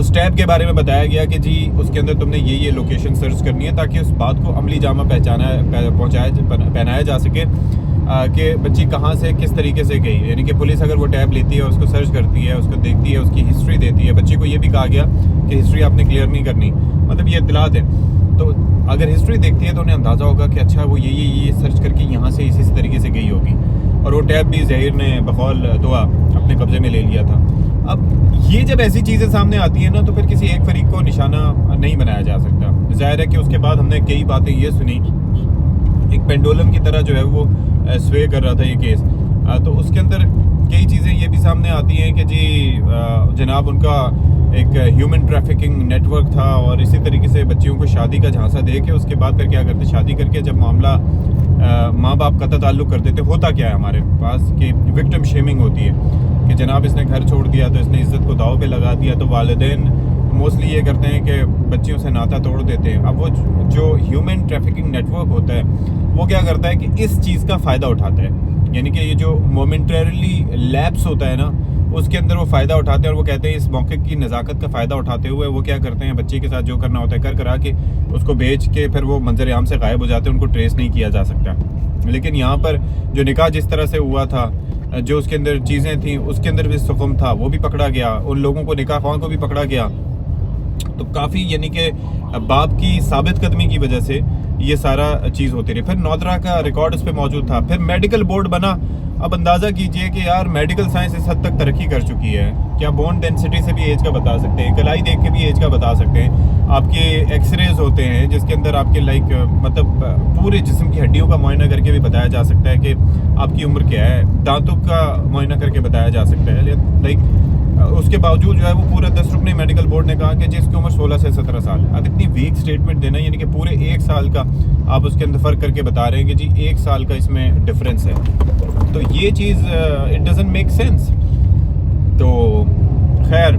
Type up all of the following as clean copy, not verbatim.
اس tab کے بارے میں بتایا گیا کہ جی اس کے اندر تم نے یہ لوکیشن سرچ کرنی ہے تاکہ اس بات کو عملی جامہ پہنایا جا سکے کہ بچی کہاں سے کس طریقے سے گئی. یعنی کہ پولیس اگر وہ ٹیب لیتی ہے, اس کو سرچ کرتی ہے, اس کو دیکھتی ہے, اس کی ہسٹری دیتی ہے. بچی کو یہ بھی کہا گیا کہ ہسٹری آپ نے کلیئر نہیں کرنی, مطلب یہ اطلاعات ہیں. تو اگر ہسٹری دیکھتی ہے تو انہیں اندازہ ہوگا کہ اچھا وہ یہ سرچ کر کے یہاں سے اسی طریقے سے گئی ہوگی. اور وہ ٹیب بھی ظہیر نے بقول دعا اپنے قبضے میں لے لیا تھا. اب یہ جب ایسی چیزیں سامنے آتی ہیں نا تو پھر کسی ایک فریق کو نشانہ نہیں بنایا جا سکتا. ظاہر ہے کہ اس کے بعد ہم نے کئی باتیں یہ سنی, ایک پینڈولم کی طرح جو ہے وہ سوے کر رہا تھا یہ کیس. تو اس کے اندر کئی چیزیں یہ بھی سامنے آتی ہیں کہ جی جناب ان کا ایک ہیومن ٹریفکنگ نیٹ ورک تھا, اور اسی طریقے سے بچیوں کو شادی کا جھانسا دے کے اس کے بعد پھر کیا کرتے, شادی کر کے جب معاملہ ماں باپ قطع تعلق کر دیتے. ہوتا کیا ہے ہمارے پاس کہ وکٹم شیمنگ ہوتی ہے کہ جناب اس نے گھر چھوڑ دیا تو اس نے عزت کو داؤ پہ لگا دیا. تو والدین موسٹلی یہ کرتے ہیں کہ بچیوں سے ناتا توڑ دیتے ہیں. اب وہ جو ہیومن ٹریفکنگ نیٹ ورک ہوتا ہے وہ کیا کرتا ہے کہ اس چیز کا فائدہ اٹھاتا ہے. یعنی کہ یہ جو مومنٹریلی لیپس ہوتا ہے نا اس کے اندر وہ فائدہ اٹھاتے ہیں, اور وہ کہتے ہیں اس موقع کی نزاکت کا فائدہ اٹھاتے ہوئے وہ کیا کرتے ہیں, بچے کے ساتھ جو کرنا ہوتا ہے کرا کے اس کو بیچ کے پھر وہ منظر عام سے غائب ہو جاتے ہیں, ان کو ٹریس نہیں کیا جا سکتا. لیکن یہاں پر جو نکاح جس طرح سے ہوا تھا, جو اس کے اندر چیزیں تھیں اس کے اندر بھی سقم تھا, وہ بھی پکڑا گیا, ان لوگوں کو نکاح خواہاں کو بھی پکڑا گیا. تو کافی یعنی کہ باپ کی ثابت قدمی کی وجہ سے یہ سارا چیز ہوتی رہی. پھر نودرا کا ریکارڈ اس پہ موجود تھا. پھر میڈیکل بورڈ بنا. اب اندازہ کیجئے کہ یار میڈیکل سائنس اس حد تک ترقی کر چکی ہے کہ آپ بون ڈینسٹی سے بھی ایج کا بتا سکتے ہیں, کلائی دیکھ کے بھی ایج کا بتا سکتے ہیں. آپ کے ایکس ریز ہوتے ہیں جس کے اندر آپ کے مطلب پورے جسم کی ہڈیوں کا معائنہ کر کے بھی بتایا جا سکتا ہے کہ آپ کی عمر کیا ہے. دانتوں کا معائنہ کر کے بتایا جا سکتا ہے. اس کے باوجود جو ہے وہ پورا 10 رکنی میڈیکل بورڈ نے کہا کہ جس کی عمر 16 سے 17 سال. اب اتنی ویک سٹیٹمنٹ دینا, یعنی کہ پورے 1 سال کا آپ اس کے اندر فرق کر کے بتا رہے ہیں کہ جی 1 سال کا اس میں ڈفرینس ہے. تو یہ چیز اٹ ڈزنٹ میک سینس. تو خیر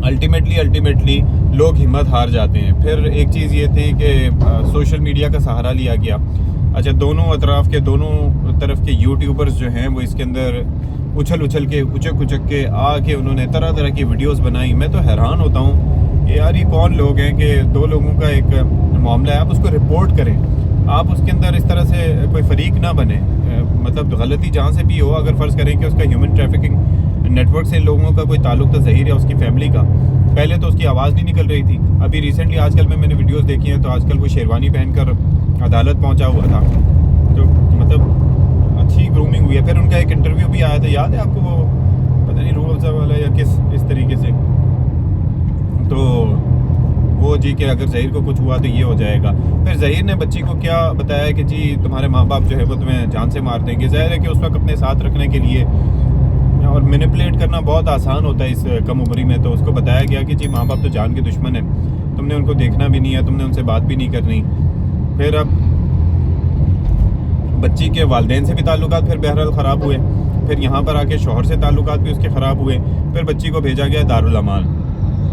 الٹیمیٹلی لوگ ہمت ہار جاتے ہیں. پھر ایک چیز یہ تھی کہ سوشل میڈیا کا سہارا لیا گیا. اچھا دونوں اطراف کے دونوں طرف کے یوٹیوبرز جو ہیں وہ اس کے اندر اچھل کے اچک کے آ کے انہوں نے طرح کی ویڈیوز بنائی. میں تو حیران ہوتا ہوں کہ یار یہ کون لوگ ہیں کہ 2 لوگوں کا ایک معاملہ ہے, آپ اس کو رپورٹ کریں, آپ اس کے اندر اس طرح سے کوئی فریق نہ بنے. مطلب غلطی جہاں سے بھی ہو, اگر فرض کریں کہ اس کا ہیومن ٹریفکنگ نیٹ ورک سے لوگوں کا کوئی تعلق تو ظاہر ہے اس کی فیملی کا. پہلے تو اس کی آواز نہیں نکل رہی تھی. ابھی ریسنٹلی آج کل میں نے ویڈیوز دیکھی ہیں تو آج کل وہ شیروانی پہن کر عدالت پہنچا ہوا تھا. تو مطلب اچھی گرومنگ ہوئی ہے. پھر ان کا ایک انٹرویو بھی آیا تھا, یاد ہے آپ کو, وہ پتہ نہیں روح افزا والا یا اس طریقے سے. تو وہ جی کہ اگر ظہیر کو کچھ ہوا تو یہ ہو جائے گا. پھر ظہیر نے بچی کو کیا بتایا کہ جی تمہارے ماں باپ جو ہے وہ تمہیں جان سے مار دیں گے. ظاہر ہے کہ اس وقت اپنے ساتھ رکھنے کے لیے اور مینیپولیٹ کرنا بہت آسان ہوتا ہے اس کم عمری میں. تو اس کو بتایا گیا کہ جی ماں باپ تو جان کے دشمن ہیں, تم نے ان کو دیکھنا بھی نہیں ہے, تم نے ان سے بات بھی نہیں کرنی. پھر اب بچی کے والدین سے بھی تعلقات پھر بہرحال خراب ہوئے. پھر یہاں پر آ کے شوہر سے تعلقات بھی اس کے خراب ہوئے. پھر بچی کو بھیجا گیا دارالامان.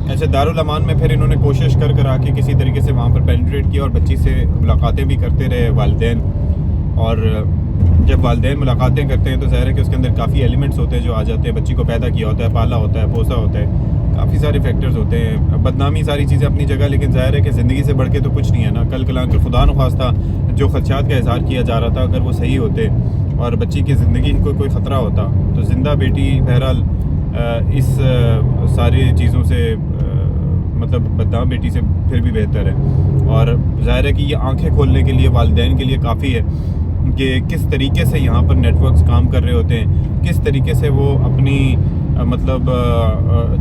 ایسے دارالامان میں پھر انہوں نے کوشش کر آ کے کسی طریقے سے وہاں پر پینیٹریٹ کیا اور بچی سے ملاقاتیں بھی کرتے رہے والدین. اور جب والدین ملاقاتیں کرتے ہیں تو ظاہر ہے کہ اس کے اندر کافی ایلیمنٹس ہوتے ہیں جو آ جاتے ہیں. بچی کو پیدا کیا ہوتا ہے, پالا ہوتا ہے, پوسا ہوتا ہے, کافی سارے فیکٹرز ہوتے ہیں. بدنامی ساری چیزیں اپنی جگہ, لیکن ظاہر ہے کہ زندگی سے بڑھ کے تو کچھ نہیں ہے نا. کل کلام کے خدا نخواستہ جو خدشات کا اظہار کیا جا رہا تھا اگر وہ صحیح ہوتے اور بچی کی زندگی کو کوئی خطرہ ہوتا تو زندہ بیٹی بہرحال اس ساری چیزوں سے مطلب بدنام بیٹی سے پھر بھی بہتر ہے. اور ظاہر ہے کہ یہ آنکھیں کھولنے کے لیے والدین کے لیے کافی ہے کہ کس طریقے سے یہاں پر نیٹ ورکس کام کر رہے ہوتے ہیں, کس طریقے سے وہ اپنی مطلب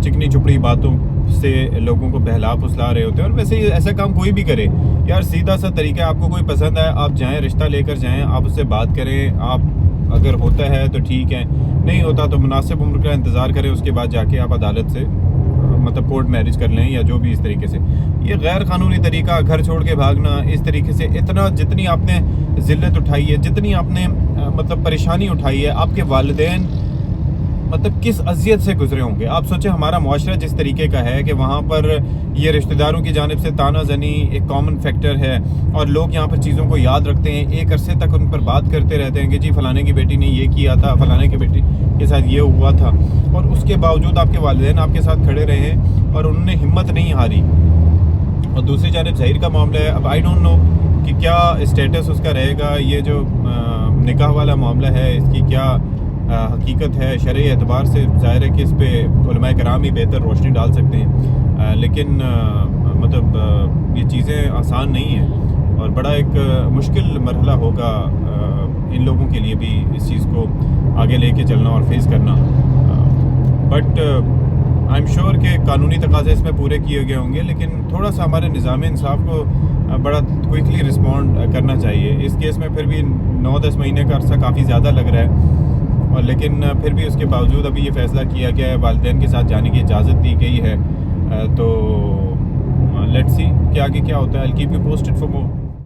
چکنی چپڑی باتوں سے لوگوں کو بہلا پھسلا رہے ہوتے ہیں. اور ویسے ایسا کام کوئی بھی کرے یار, سیدھا سا طریقہ, آپ کو کوئی پسند ہے آپ جائیں, رشتہ لے کر جائیں, آپ اس سے بات کریں. آپ اگر ہوتا ہے تو ٹھیک ہے, نہیں ہوتا تو مناسب عمر کا انتظار کریں, اس کے بعد جا کے آپ عدالت سے مطلب کورٹ میرج کر لیں یا جو بھی اس طریقے سے. یہ غیر قانونی طریقہ, گھر چھوڑ کے بھاگنا اس طریقے سے, اتنا جتنی آپ نے ذلت اٹھائی ہے, جتنی آپ نے مطلب پریشانی اٹھائی ہے, آپ کے والدین مطلب کس اذیت سے گزرے ہوں گے. آپ سوچیں ہمارا معاشرہ جس طریقے کا ہے کہ وہاں پر یہ رشتہ داروں کی جانب سے تانا زنی ایک کامن فیکٹر ہے, اور لوگ یہاں پر چیزوں کو یاد رکھتے ہیں, ایک عرصے تک ان پر بات کرتے رہتے ہیں کہ جی فلانے کی بیٹی نے یہ کیا تھا, فلانے کی بیٹی کے ساتھ یہ ہوا تھا, اور اس کے باوجود آپ کے والدین آپ کے ساتھ کھڑے رہے اور انہوں نے ہمت نہیں ہاری. اور دوسری جانب ظہیر کا معاملہ ہے, اب آئی ڈونٹ نو کہ کیا اسٹیٹس اس کا رہے گا. یہ جو نکاح والا معاملہ ہے اس کی کیا حقیقت ہے شرعی اعتبار سے, ظاہر ہے کہ اس پہ علماء کرام ہی بہتر روشنی ڈال سکتے ہیں, لیکن مطلب یہ چیزیں آسان نہیں ہیں اور بڑا ایک مشکل مرحلہ ہوگا ان لوگوں کے لیے بھی اس چیز کو آگے لے کے چلنا اور فیس کرنا. بٹ آئی ایم شیور کہ قانونی تقاضے اس میں پورے کیے گئے ہوں گے, لیکن تھوڑا سا ہمارے نظام انصاف کو بڑا کوئکلی رسپونڈ کرنا چاہیے. اس کیس میں پھر بھی 9-10 مہینے کا عرصہ کافی زیادہ لگ رہا ہے, اور لیکن پھر بھی اس کے باوجود ابھی یہ فیصلہ کیا گیا ہے, والدین کے ساتھ جانے کی اجازت دی گئی ہے. تو لیٹس سی کہ آگے کیا ہوتا ہے. I'll keep you posted for more.